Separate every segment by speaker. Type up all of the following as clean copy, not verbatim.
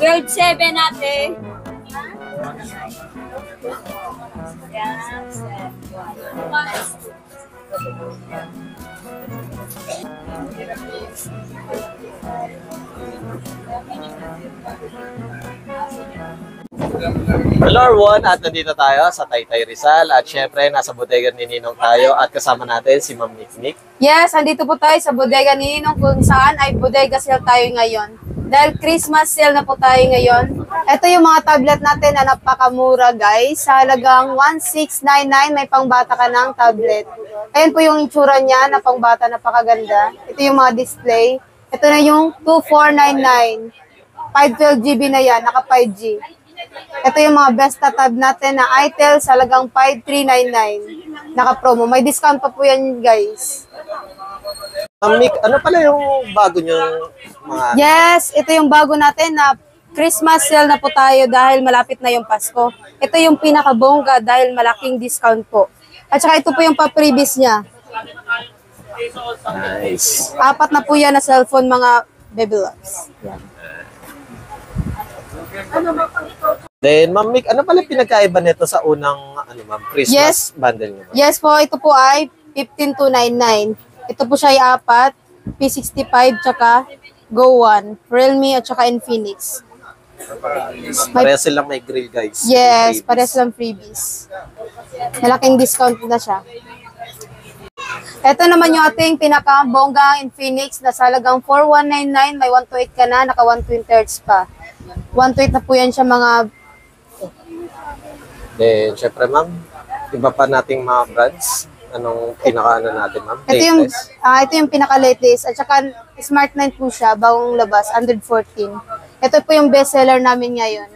Speaker 1: 12.7 natin.
Speaker 2: Hello everyone, at nandito tayo sa Taytay Rizal at syempre nasa bodega ni Ninong tayo at kasama natin si Ma'am Nick.
Speaker 1: Yes, andito po tayo sa bodega ni Ninong kung saan ay bodega sale tayo ngayon. Dahil Christmas sale na po tayo ngayon. Ito yung mga tablet natin na napakamura guys. Sa halagang 1699 may pangbata ka ng tablet. Ayan po yung itsura niya na pangbata, napakaganda. Ito yung mga display. Ito na yung 2499. 512GB na yan, naka 5G. Ito yung mga best tab natin na Itel sa halagang 5399. Naka-promo. May discount pa po yan, guys.
Speaker 2: Nick, ano pala yung bago nyo mga...
Speaker 1: Yes, ito yung bago natin na Christmas sale na po tayo dahil malapit na yung Pasko. Ito yung pinakabongga dahil malaking discount po. At saka ito po yung pa-previous niya.
Speaker 2: Nice.
Speaker 1: 4 na po yan na cellphone, mga baby loves. Yan.
Speaker 2: Then, Ma'am Nick, ano pala pinagkaiba nito sa unang Christmas bundle nyo?
Speaker 1: Yes po, ito po ay 15,299. Ito po siya ay 4, P65, tsaka Go 1, Realme at tsaka Infinix.
Speaker 2: Parehas silang may grill, guys.
Speaker 1: Yes, parehas lang freebies. Malaking discount na siya. Ito naman yung ating pinaka-bongga Infinix na sa halagang 4199, may 128 ka na, naka 120 Hz pa. 128 na po yan siya mga...
Speaker 2: Then, syempre ma'am, iba pa nating mga brands. Anong pinaka-ano natin ma'am?
Speaker 1: Ito yung pinaka-latest. At saka Smart 9 po siya, bagong labas, Android 14. Ito po yung bestseller namin ngayon.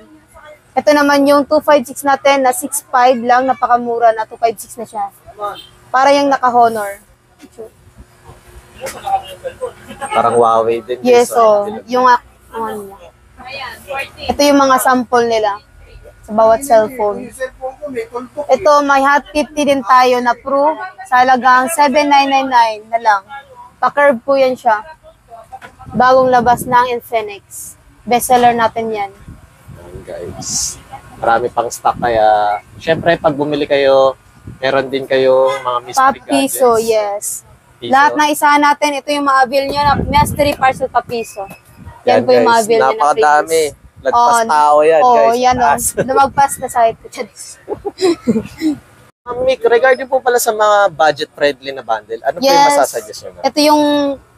Speaker 1: Ito naman yung 256 natin na 6.5 lang, napakamura na 256 na siya. Para yung naka-Honor.
Speaker 2: Parang Huawei din.
Speaker 1: Yes, so, yung ano niya. Ito yung mga sample nila sa bawat cellphone. Ito, may Hot 50 din tayo na Pro sa halagang 7,999 na lang. Pa-curve po yan siya. Bagong labas ng Infinix. Bestseller natin yan.
Speaker 2: Guys, marami pang stock kaya syempre pag bumili kayo, meron din kayo mga mystery gadgets.
Speaker 1: Pa-piso, yes.
Speaker 2: Piso.
Speaker 1: Lahat na isa natin, ito yung mga bill nyo na mystery parcel pa-piso. Yan po yung mga bill nyo na
Speaker 2: napakadami. Lagpas tao yan, guys.
Speaker 1: Oo, yan o. Lumagpas na sa ito.
Speaker 2: Ma'am Nick, regarding po pala sa mga budget-friendly na bundle, ano po yung masasuggest nyo?
Speaker 1: Ito yung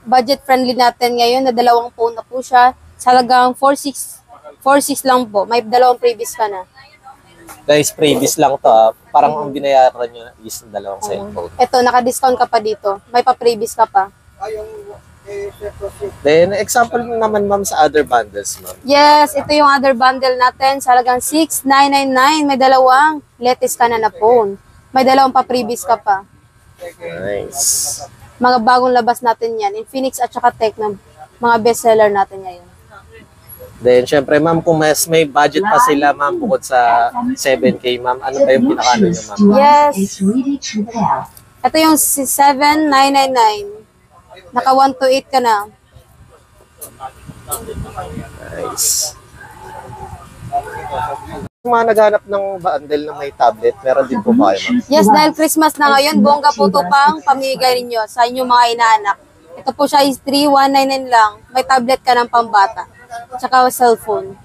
Speaker 1: budget-friendly natin ngayon na 2 phone na po siya. Sa halagang 4,600 lang po. May 2 previous ka na.
Speaker 2: Guys, previous lang to Parang ang binayaran nyo is 2 cellphone.
Speaker 1: Ito, naka-discount ka pa dito. May pa-previous ka pa.
Speaker 2: Then, example naman ma'am sa other bundles ma'am.
Speaker 1: Yes, ito yung other bundle natin. Sa halagang 6,999. May 2 latest ka na phone. May 2 pa-previous ka pa.
Speaker 2: Nice.
Speaker 1: Mga bagong labas natin yan. Infinix at saka Tecno. Mga bestseller natin ngayon.
Speaker 2: Then, syempre, ma'am, kung may budget pa sila, ma'am, bukod sa 7K, ma'am, ano pa yung pinaka-ano nyo, ma'am?
Speaker 1: Yes. Ito yung 7,999. Naka 128 ka na.
Speaker 2: Nice. Kung mga naghanap ng bundle na may tablet, meron din po ba kayo, ma'am?
Speaker 1: Yes, dahil Christmas na ngayon, bongga po ito pang pamigay ninyo sa inyong mga inaanak. Ito po siya is 3,199 lang. May tablet ka ng pambata. Tsaka cellphone.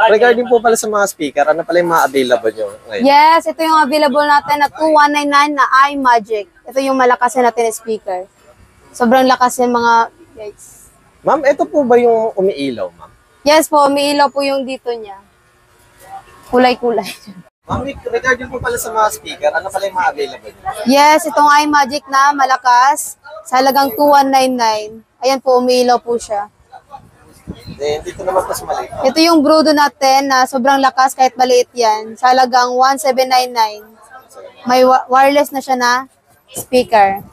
Speaker 2: Regarding po pala sa mga speaker, ano pala yung mga available nyo ngayon?
Speaker 1: Yes, ito yung available natin na 2199 na iMagic. Ito yung malakas natin na speaker. Sobrang lakas yung mga guys.
Speaker 2: Ma'am, ito po ba yung umiilaw, ma'am?
Speaker 1: Yes po, umiilaw po yung dito niya. Kulay-kulay.
Speaker 2: Ma'am, regarding po pala sa mga speaker, ano pala yung mga available nyo?
Speaker 1: Yes, itong iMagic na malakas sa halagang 2199. Ayan po, umiilaw po siya.
Speaker 2: Then, dito naman po sa maliit.
Speaker 1: Ito yung Brudo natin na sobrang lakas kahit maliit yan. Sa halagang 1799. May wireless na siya na speaker.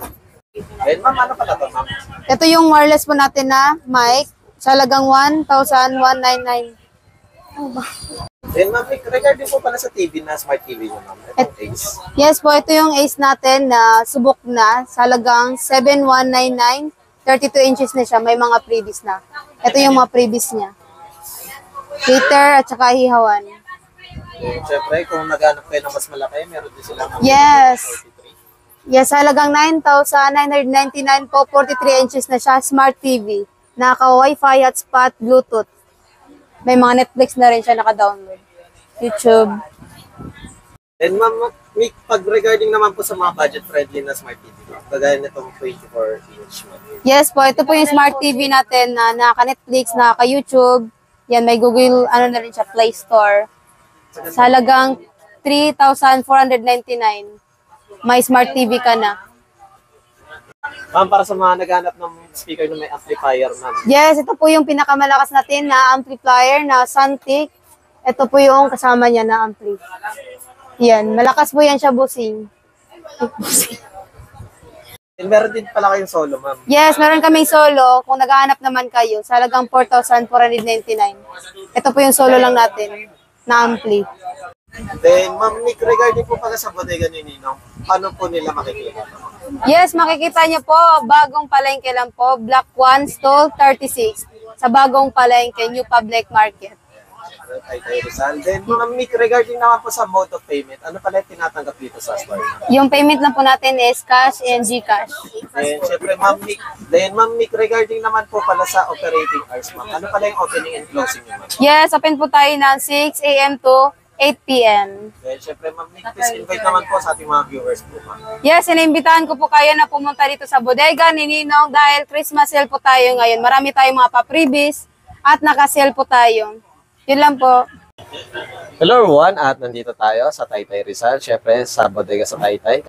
Speaker 2: Then, ma'am, ano pala to, ma'am?
Speaker 1: Ito yung wireless po natin na mic. Sa halagang 1,199.
Speaker 2: Then, ma'am, regarding po pala sa TV na smart TV nyo, ma'am. Itong Ace.
Speaker 1: Yes po, ito yung Ace natin na subok na. Sa halagang 7,199. 32 inches na siya. May mga previous na. Ito yung mga previous niya. Cater at saka hihawan.
Speaker 2: Siyempre, kung naghanap kayo ng mas malaki, meron din silang
Speaker 1: Yes.
Speaker 2: 43.
Speaker 1: Yes, halagang 9,999 po, 43 inches na siya, Smart TV. Naka-Wi-Fi, hotspot, Bluetooth. May mga Netflix na rin siya naka-download. YouTube.
Speaker 2: And ma'am, pag regarding naman po sa mga budget-friendly na smart TV, kagaya nitong 24-inch.
Speaker 1: Yes po, ito po yung Smart TV natin na naka-Netflix, naka-YouTube. Yan, may Google, ano na rin siya, Play Store. Sa halagang 3,499. May Smart TV ka na.
Speaker 2: Ma'am, para sa mga naghanap ng speaker na may amplifier, ma'am.
Speaker 1: Yes, ito po yung pinakamalakas natin na amplifier na Santic. Ito po yung kasama niya na ampli. Yan, malakas po yan siya, busing.
Speaker 2: And meron din pala kayong solo, ma'am.
Speaker 1: Yes, meron kaming solo. Kung naghahanap naman kayo, sa halagang 4,499. Ito po yung solo lang natin na ampli.
Speaker 2: Then, ma'am Nick, regarding po pala sa bodega ni Ninong, paano po nila makikita?
Speaker 1: Yes, makikita niyo po, bagong palengke lang po, Block 1, Stall 36. Sa bagong palengke, New Public Market.
Speaker 2: Taytay Rizal. Then, ma'am Nick, regarding naman po sa mode of payment, ano pala yung tinatanggap dito sa store?
Speaker 1: Yung payment lang po natin is cash and Gcash.
Speaker 2: And syempre, ma'am Nick, regarding naman po pala sa operating hours, ma'am, ano pala yung opening and closing niyo, ma'am?
Speaker 1: Yes, open po tayo ng 6 a.m. to 8 p.m.
Speaker 2: Then, syempre, ma'am Nick, please invite naman po sa ating mga viewers po, ma'am.
Speaker 1: Yes, inimbitahan ko po kayo na pumunta dito sa bodega ni Ninong dahil Christmas sale po tayo ngayon. Marami tayong mga pa-freebies at naka-sale po tayo. Yun lang po.
Speaker 2: Hello everyone, at nandito tayo sa Taytay Rizal, syempre sa bodega sa Taytay.